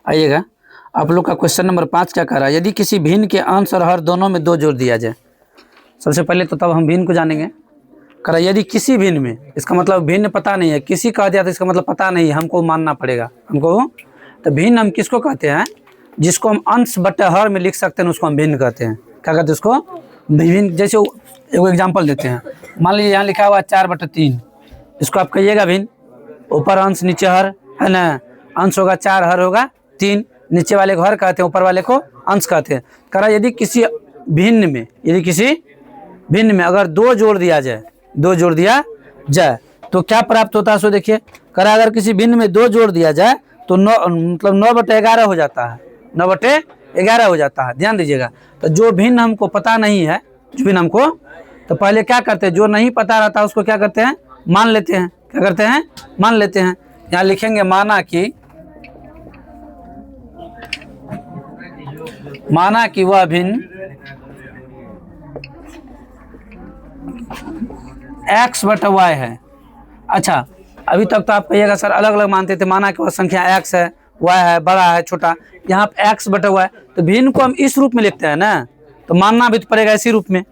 आइएगा, आप लोग का क्वेश्चन नंबर 5 क्या कह रहा है, यदि किसी भिन्न के अंश और हर दोनों में 2 जोड़ दिया जाए। सबसे पहले तो तब हम भिन्न को जानेंगे। कह रहा यदि किसी भिन्न में, इसका मतलब भिन्न पता नहीं है, किसी कह दिया तो इसका मतलब पता नहीं है, हमको मानना पड़ेगा हमको। तो भिन्न हम किसको कहते हैं, जिसको हम अंश बटे हर में लिख सकते हैं उसको हम भिन्न कहते हैं। क्या कहते हैं उसको, भिन्न। जैसे एक एग्जाम्पल देते हैं, मान लीजिए यहाँ लिखा हुआ 4/3, इसको आप कहिएगा भिन्न। ऊपर अंश नीचे हर है ना, अंश होगा 4, हर होगा 3। नीचे वाले को हर कहते हैं, ऊपर वाले को अंश कहते हैं। कह रहा यदि किसी भिन्न में, यदि किसी भिन्न में अगर 2 जोड़ दिया जाए, 2 जोड़ दिया जाए तो क्या प्राप्त होता है। सो देखिए, कह रहा अगर किसी भिन्न में 2 जोड़ दिया जाए तो 9 मतलब 9/11 हो जाता है, 9/11 हो जाता है। ध्यान दीजिएगा। तो जो भिन्न हमको पता नहीं है, जो भिन्न हमको, तो पहले क्या करते हैं, जो नहीं पता रहता उसको क्या करते हैं, मान लेते हैं। क्या करते हैं, मान लेते हैं। यहाँ लिखेंगे माना कि वह भिन्न x/y है। अच्छा, अभी तक तो आप कहिएगा सर अलग अलग मानते थे, माना कि वह संख्या x है, y है, बड़ा है, छोटा। यहाँ पे x/y, तो भिन्न को हम इस रूप में लिखते हैं ना, तो मानना भी तो पड़ेगा इसी रूप में।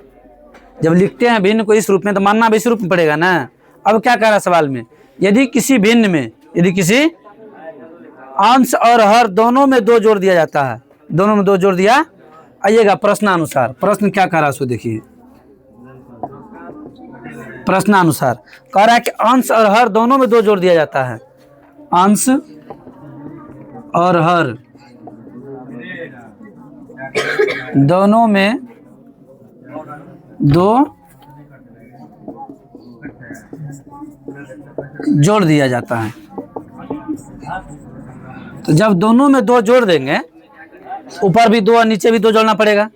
जब लिखते हैं भिन्न को इस रूप में तो मानना भी इसी रूप में पड़ेगा ना। अब क्या कह रहा है सवाल में, यदि किसी भिन्न में, यदि किसी अंश और हर दोनों में 2 जोड़ दिया जाता है, दोनों में 2 जोड़ दिया। आइएगा प्रश्नानुसार, प्रश्न क्या कह रहा है सो देखिए। प्रश्नानुसार कह रहा है कि अंश और हर दोनों में 2 जोड़ दिया जाता है, अंश और हर दोनों में 2 जोड़ दिया जाता है। तो जब दोनों में 2 जोड़ देंगे, ऊपर भी 2 और नीचे भी 2 जोड़ना पड़ेगा।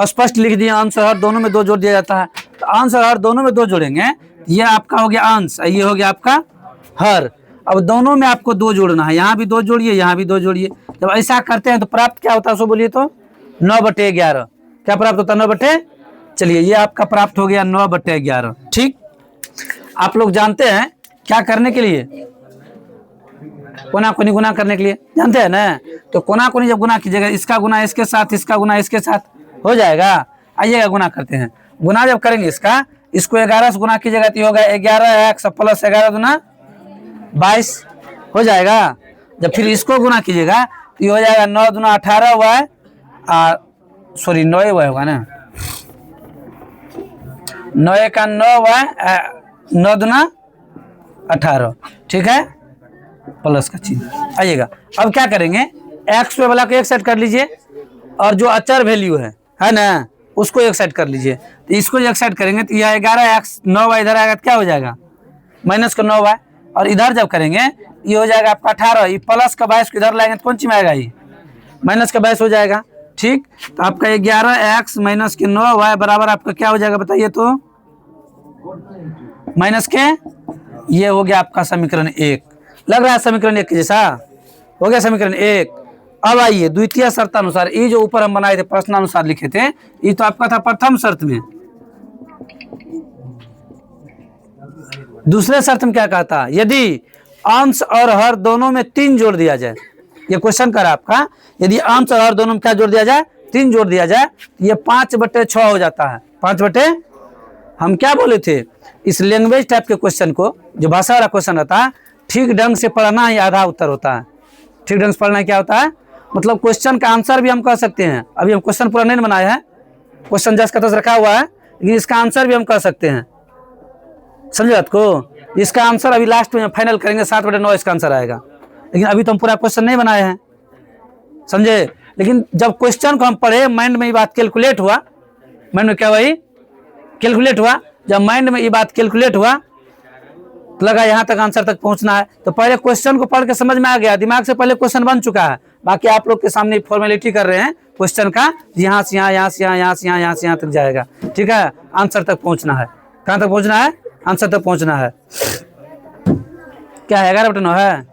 स्पष्ट लिख दिया, अंश और हर दोनों में 2 जोड़ दिया जाता है। तो अंश और हर दोनों में 2 जोड़ेंगे, ये आपका हो गया अंश, ये हो गया आपका हर। अब दोनों में आपको 2 जोड़ना है, यहाँ भी 2 जोड़िए, यहाँ भी 2 जोड़िए। जब ऐसा करते हैं तो प्राप्त क्या होता है सो बोलिए तो 9/11। क्या प्राप्त होता है, 9/। चलिए ये आपका प्राप्त हो गया 9/11। ठीक, आप लोग जानते हैं क्या करने के लिए, कोना कोनी गुना करने के लिए, जानते हैं ना। तो कोना कोनी जब गुना कीजिएगा, इसका गुना इसके साथ, इसका गुना इसके साथ हो जाएगा। आइएगा गुना करते हैं। गुना जब करेंगे इसको 11 से गुना कीजिएगा तो होगा 11x + 11 दूना 22 हो जाएगा। जब फिर इसको गुना कीजिएगा तो ये हो जाएगा 9 दूना 18y, सॉरी 9y होगा ना, 9 का 9y, 9 दूना 18। ठीक है, प्लस का चिन्ह। आइएगा अब क्या करेंगे, x पे वाला को एक साइड कर लीजिए और जो अचर वैल्यू है ना, उसको एक साइड कर लीजिए। तो इसको एक साइड करेंगे तो यह 11x, 9y इधर आएगा तो क्या हो जाएगा, माइनस का 9y। और इधर जब करेंगे ये हो जाएगा आपका 18, ये प्लस का 22 को इधर लाएंगे तो कौन सी में आएगा, ये माइनस का 22 हो जाएगा। ठीक, तो आपका 11x माइनस के 9y बराबर आपका क्या हो जाएगा बताइए तो, माइनस के, ये हो गया आपका समीकरण 1। लग रहा है समीकरण 1 के जैसा हो गया समीकरण 1। अब आइए द्वितीय शर्त अनुसार, ये जो ऊपर हम बनाए थे प्रश्नानुसार लिखे थे, ये तो आपका था प्रथम शर्त में। दूसरे शर्त में क्या कहता, यदि अंश और हर दोनों में 3 जोड़ दिया जाए। ये क्वेश्चन करा आपका, यदि अंश और हर दोनों में क्या जोड़ दिया जाए, 3 जोड़ दिया जाए, ये 5/6 हो जाता है। 5/, हम क्या बोले थे, इस लैंग्वेज टाइप के क्वेश्चन को, जो भाषा वाला क्वेश्चन रहता है, ठीक ढंग से पढ़ना ही आधा उत्तर होता है। ठीक ढंग से पढ़ना क्या होता है, मतलब क्वेश्चन का आंसर भी हम कह सकते हैं। अभी हम क्वेश्चन पूरा नहीं बनाया है, क्वेश्चन जस्ट का तस रखा हुआ है, लेकिन इसका आंसर भी हम कह सकते हैं। समझे बात को, इसका आंसर अभी लास्ट में फाइनल करेंगे, 7/9 इसका आंसर आएगा। लेकिन अभी तो हम पूरा क्वेश्चन नहीं बनाए हैं, समझे। लेकिन जब क्वेश्चन को हम पढ़े, माइंड में ये बात कैलकुलेट हुआ, माइंड में क्या हुआ, कैलकुलेट हुआ। जब माइंड में ये बात कैलकुलेट हुआ तो लगा यहाँ तक आंसर तक पहुँचना है, तो पहले क्वेश्चन को पढ़ के समझ में आ गया, दिमाग से पहले क्वेश्चन बन चुका है। बाकी आप लोग के सामने फॉर्मेलिटी कर रहे हैं क्वेश्चन का, यहाँ से यहाँ, यहाँ से यहाँ, यहाँ से यहाँ, यहाँ से यहाँ तक जाएगा। ठीक है, आंसर तक पहुँचना है। कहाँ तक पहुँचना है, आंसर तक पहुँचना है। क्या है, 11/9 है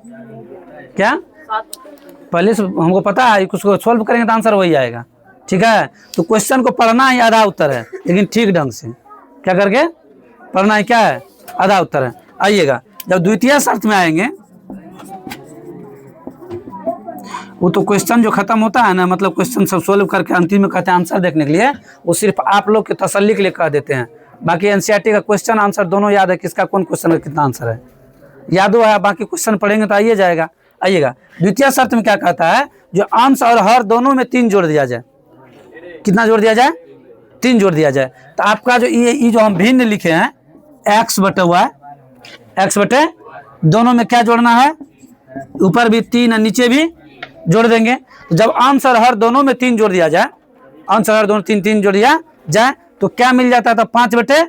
क्या, पहले से हमको पता है, उसको सोल्व करेंगे तो आंसर वही आएगा। ठीक है, तो क्वेश्चन को पढ़ना ही आधा उत्तर है, लेकिन ठीक ढंग से क्या करके पढ़ना है, क्या है, आधा उत्तर है। आइएगा जब द्वितीय शर्त में आएंगे, वो तो क्वेश्चन जो खत्म होता है ना, मतलब क्वेश्चन सब सोल्व करके अंतिम में कहते हैं आंसर देखने के लिए, वो सिर्फ आप लोग के तसल्ली के लिए कह देते हैं। बाकी एनसीईआरटी का क्वेश्चन आंसर दोनों याद है, किसका कौन क्वेश्चन का कितना आंसर है याद हुआ है। बाकी क्वेश्चन पढ़ेंगे तो आइए जाएगा। आइएगा, द्वितीय शर्त में क्या कहता है, जो अंश और हर दोनों में 3 जोड़ दिया जाए। कितना जोड़ दिया जाए? 3 जोड़ दिया जाए। तो आपका जो ये जो हम भिन्न लिखे हैं x बटे y, x बटे दोनों में क्या जोड़ना है, ऊपर भी 3 और नीचे भी जोड़ देंगे। तो जब अंश और हर दोनों में 3 जोड़ दिया जाए, अंश और हर दोनों 3 जोड़ दिया जाए तो क्या मिल जाता है, तो 5 बटे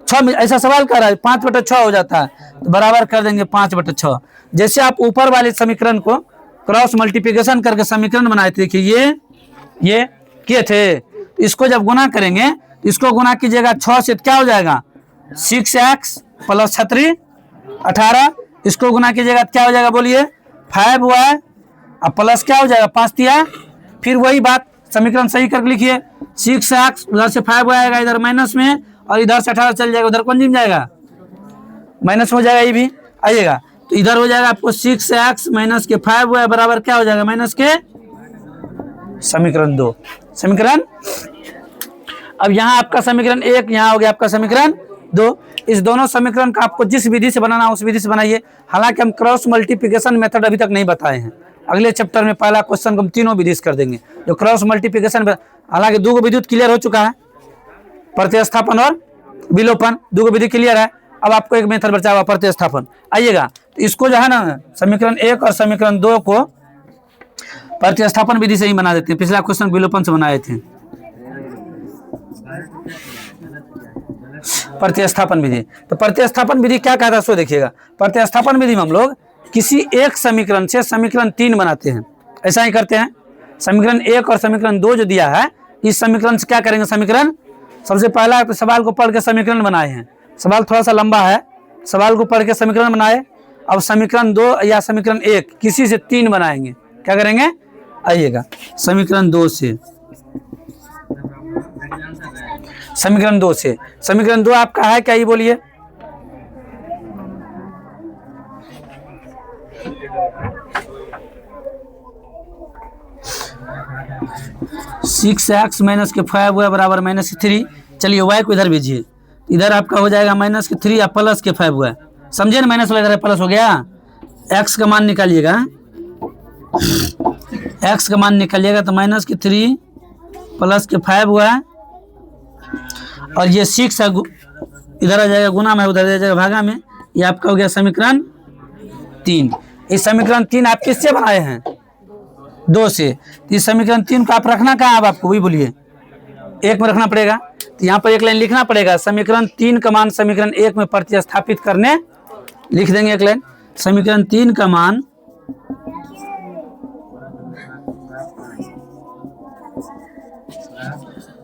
6 ऐसा सवाल कर रहा है, 5 बटे 6 हो जाता है। तो बराबर कर देंगे 5 बटे 6। जैसे आप ऊपर वाले समीकरण को क्रॉस मल्टीप्लिकेशन करके समीकरण बनाए थे कि ये किए थे, इसको जब गुना करेंगे, इसको गुना कीजिएगा 6 से, क्या हो जाएगा 6x प्लस 36 18। इसको गुना कीजिएगा क्या हो जाएगा बोलिए 5y, अब प्लस क्या हो जाएगा 5 तिया। फिर वही बात समीकरण सही करके लिखिए, 6x उधर से 5y आएगा इधर माइनस में, और इधर से 18 चल जाएगा, उधर कौन जिम जाएगा, माइनस हो जाएगा ये भी। आइएगा तो इधर हो जाएगा आपको 6x माइनस के 5y बराबर क्या हो जाएगा, माइनस के समीकरण 2। समीकरण, अब यहाँ आपका समीकरण 1, यहाँ हो गया आपका समीकरण 2। इस दोनों समीकरण का आपको जिस विधि से बनाना उस विधि से बनाइए। हालांकि हम क्रॉस मल्टीप्लिकेशन मेथड अभी तक नहीं बताए हैं, अगले चैप्टर में पहला क्वेश्चन को हम तीनों विधि से कर देंगे। जो क्रॉस मल्टीप्लिकेशन, हालांकि 2 विद्युत क्लियर हो चुका है, प्रतिस्थापन और विलोपन 2 विधि क्लियर है। अब आपको एक मेथड बचा हुआ प्रतिस्थापन। आइएगा तो इसको जो है ना समीकरण 1 और समीकरण 2 को प्रतिस्थापन विधि से ही बना देते हैं। पिछला क्वेश्चन विलोपन से बनाए थे। प्रतिस्थापन विधि, तो प्रतिस्थापन विधि क्या कहता है सो देखिएगा। प्रतिस्थापन विधि में हम लोग किसी एक समीकरण से समीकरण 3 बनाते हैं, ऐसा ही करते हैं। समीकरण 1 और समीकरण 2 जो दिया है, इस समीकरण से क्या करेंगे, समीकरण सबसे पहला तो सवाल को पढ़ के समीकरण बनाए हैं। सवाल थोड़ा सा लंबा है, सवाल को पढ़ के समीकरण बनाए। अब समीकरण 2 या समीकरण 1 किसी से 3 बनाएंगे, क्या करेंगे। आइएगा समीकरण 2 से, समीकरण 2 से, समीकरण 2 आपका है क्या, ये बोलिए। सिक्स एक्स माइनस के 5y बराबर माइनस के 3। चलिए y को इधर भेजिए, इधर आपका हो जाएगा माइनस के 3 या प्लस के 5y। समझे ना, माइनस वाला इधर प्लस हो गया। x का मान निकालिएगा, x का मान निकालिएगा तो माइनस के 3 प्लस के 5y, और ये 6 इधर आ जाएगा गुना में, उधर आ जाएगा भागा में। ये आपका हो गया समीकरण 3। इस समीकरण 3 आप किससे बनाए हैं, 2 से। इस समीकरण 3 को आप रखना कहाँ, अब आपको वही बोलिए 1 में रखना पड़ेगा। तो यहाँ पर एक लाइन लिखना पड़ेगा, समीकरण 3 का मान समीकरण 1 में प्रतिस्थापित करने, लिख देंगे एक लाइन। समीकरण 3 का मान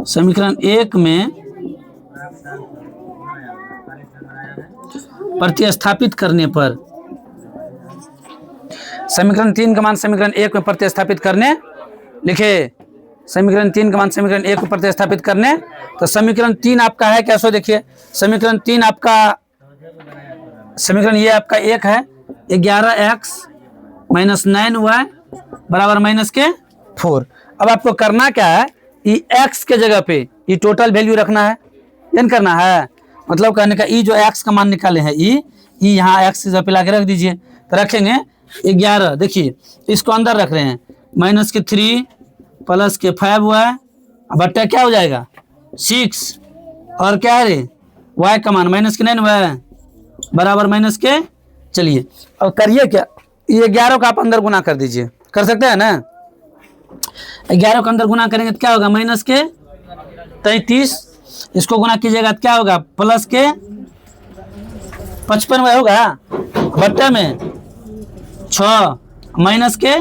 समीकरण 1 में प्रतिस्थापित करने पर, समीकरण 3 का मान समीकरण 1 में प्रतिस्थापित करने, लिखे समीकरण 3 का मान समीकरण 1 में प्रतिस्थापित करने। तो समीकरण 3 आपका है क्या, सो देखिए समीकरण 3 आपका, समीकरण ये आपका 1 है, 11x माइनस 9y बराबर माइनस के 4। अब आपको करना क्या है, ई x के जगह पे ये टोटल वैल्यू रखना है, यानी करना है, मतलब कहने का ई जो x का मान निकाले हैं, ई यहाँ x की जगह पे लाके रख दीजिए। तो रखेंगे 11, देखिए इसको अंदर रख रहे हैं, माइनस के 3 प्लस के 5y बट्टा क्या हो जाएगा 6, और क्या है रे y का मान माइनस के 9y बराबर माइनस के। चलिए अब करिए क्या, ये 11 का आप अंदर गुना कर दीजिए, कर सकते हैं ना। 11 का अंदर गुना करेंगे तो क्या होगा, माइनस के 33। इसको गुना कीजिएगा तो क्या होगा, प्लस के 55 होगा बट्टा में 6 माइनस के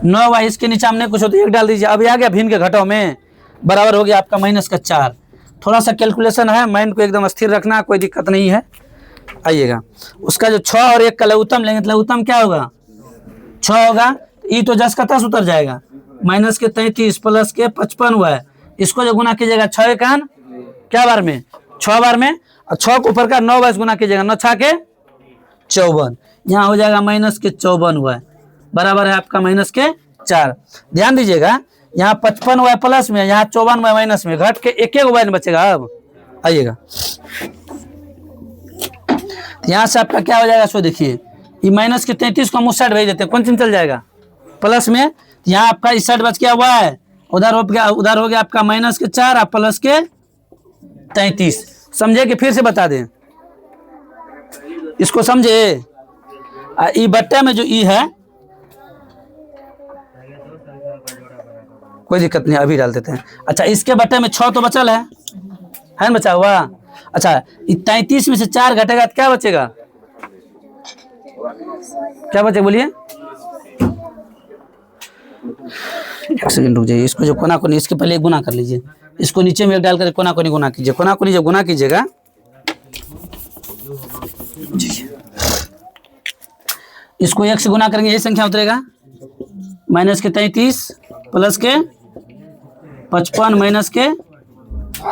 9y। इसके नीचे हमने कुछ होता 1 डाल दीजिए। अब आ गया भिन्न के घटाव में, बराबर हो गया आपका माइनस का 4। थोड़ा सा कैलकुलेशन है, माइंड को एकदम स्थिर रखना, कोई दिक्कत नहीं है। आइएगा उसका जो 6 और 1 का लघुत्तम लेंगे तो लघुत्तम क्या होगा 6 होगा। ई तो 10 का 10 उतर जाएगा, माइनस के 33 प्लस के 55y। इसको जो गुना कीजिएगा 6 का क्या बार में 6 बार में, और 6 को ऊपर का 9 बार गुना कीजिएगा, 9 6 के 54। यहाँ हो जाएगा माइनस के 54y बराबर है आपका -4। ध्यान दीजिएगा, यहाँ 55y प्लस में, यहाँ 54y माइनस में, घट के एक वाई बचेगा। अब आइएगा, यहाँ से आपका क्या हो जाएगा, सो देखिए, ये माइनस के 33 को हम उस साइड भेज देते हैं, कौन सी चल जाएगा, प्लस में। यहाँ आपका इस साइड बच गया y, उधर हो गया आपका -4 और प्लस के 33। समझे कि फिर से बता दें, इसको समझे। ई बट्टे में जो ई है, कोई दिक्कत नहीं, अभी डाल देते हैं। अच्छा, इसके बट्टे में 6 तो बचल है ना बचा हुआ। अच्छा, 33 में से 4 घटेगा तो क्या बचेगा, क्या बचेगा बोलिए। एक सेकंड रुक जाइए, इसको जो कोना कोनी, इसके पहले गुना कर लीजिए, इसको नीचे में एक डाल कर कोना कोनी गुना कीजिए, कोना कोनी जब गुना कीजिएगा, इसको 1 से गुना करेंगे, यही संख्या उतरेगा, माइनस के 33 प्लस के 55 माइनस के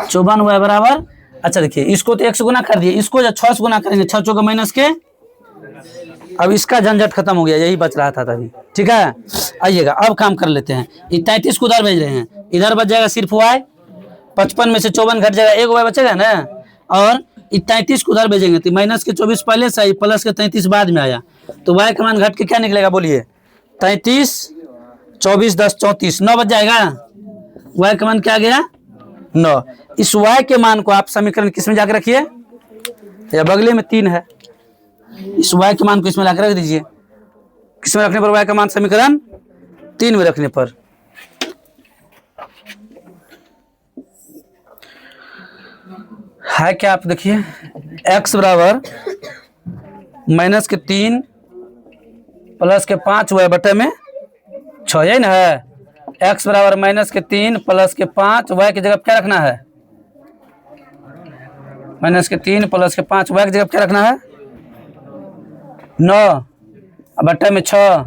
54y बराबर। अच्छा देखिए, इसको तो 1 से गुना कर दिए, इसको जब 6 से गुना करेंगे, 6 चौका माइनस के, अब इसका झंझट खत्म हो गया, यही बच रहा था तभी। ठीक है, आइएगा अब काम कर लेते हैं। 33 को उधर भेज रहे हैं, इधर बच जाएगा सिर्फ y, 55 में से 54 घट जाएगा, 1 y बचेगा ना, और 33 को उधर भेजेंगे तो माइनस के 24 पहले से आई, प्लस के 33 बाद में आया, तो y का मान घट के क्या निकलेगा बोलिए, 33 24 10 34, 9 बच जाएगा। y का मान क्या गया, 9। इस y के मान को आप समीकरण किस में जाकर रखिए, या बगले में 3 है, इस y के मान को इसमें लाकर रख दीजिए। किस में रखने पर, y का मान समीकरण 3 में रखने पर। है क्या, आप देखिए, x बराबर -3 प्लस के 5y बटे में 6, यही ना है। x बराबर -3 प्लस के 5, y की जगह क्या रखना है, -3 प्लस के 5, y की जगह क्या रखना है, 9 बटे में 6।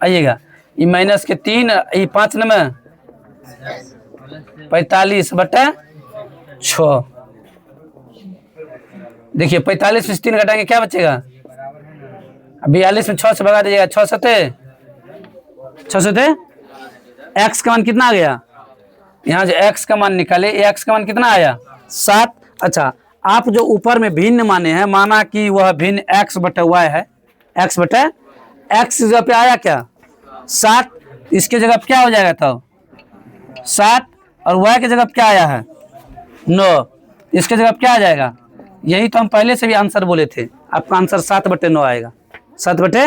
आइएगा, ये -3, ये 5 में 45 बटे 6। देखिए, 45 में 3 घटाएंगे, क्या बचेगा, 42 में 6 से भगा दीजिएगा, 6 सते x का मान कितना आ गया, यहाँ जो x का मान निकाले, x का मान कितना आया, 7। अच्छा, आप जो ऊपर में भिन्न माने हैं, माना कि वह भिन्न x बटे y है, x बटे x जगह पे आया क्या, 7, इसके जगह क्या हो जाएगा, तो 7, और y की जगह क्या आया है, 9, इसके जगह क्या आ जाएगा। यही तो हम पहले से भी आंसर बोले थे, आपका आंसर 7 बटे 9 आएगा, 7 बटे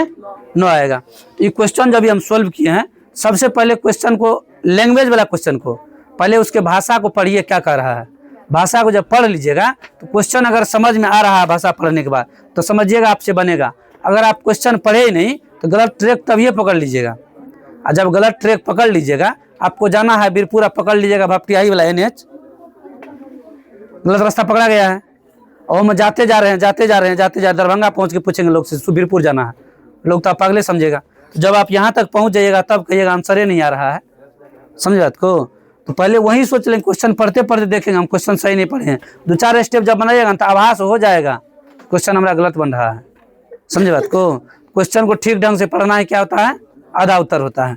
9 आएगा। ये क्वेश्चन जब भी हम सोल्व किए हैं, सबसे पहले क्वेश्चन को, लैंग्वेज वाला क्वेश्चन को, पहले उसके भाषा को पढ़िए क्या कर रहा है। भाषा को जब पढ़ लीजिएगा तो क्वेश्चन अगर समझ में आ रहा है भाषा पढ़ने के बाद, तो समझिएगा आपसे बनेगा। अगर आप क्वेश्चन पढ़े ही नहीं तो गलत ट्रैक तभी पकड़ लीजिएगा, और जब गलत ट्रैक पकड़ लीजिएगा, आपको जाना है बीरपुर, आप पकड़ लीजिएगा भपटियाही वाला NH, गलत रास्ता पकड़ा गया है, और हम जाते जा रहे हैं, दरभंगा पहुंच के पूछेंगे लोग से बीरपुर जाना है, लोग तो आप पागले समझेगा। तो जब आप यहाँ तक पहुँच जाइएगा तब कहिएगा आंसर ही नहीं आ रहा है, समझे बात को। तो पहले वही सोच लेंगे, क्वेश्चन पढ़ते पढ़ते देखेंगे हम क्वेश्चन सही नहीं पढ़े हैं, 2-4 स्टेप जब बनाइएगा तो आभास हो जाएगा क्वेश्चन हमारा गलत बन रहा है, समझे बात को। क्वेश्चन को ठीक ढंग से पढ़ना है, क्या होता है, आधा उत्तर होता है।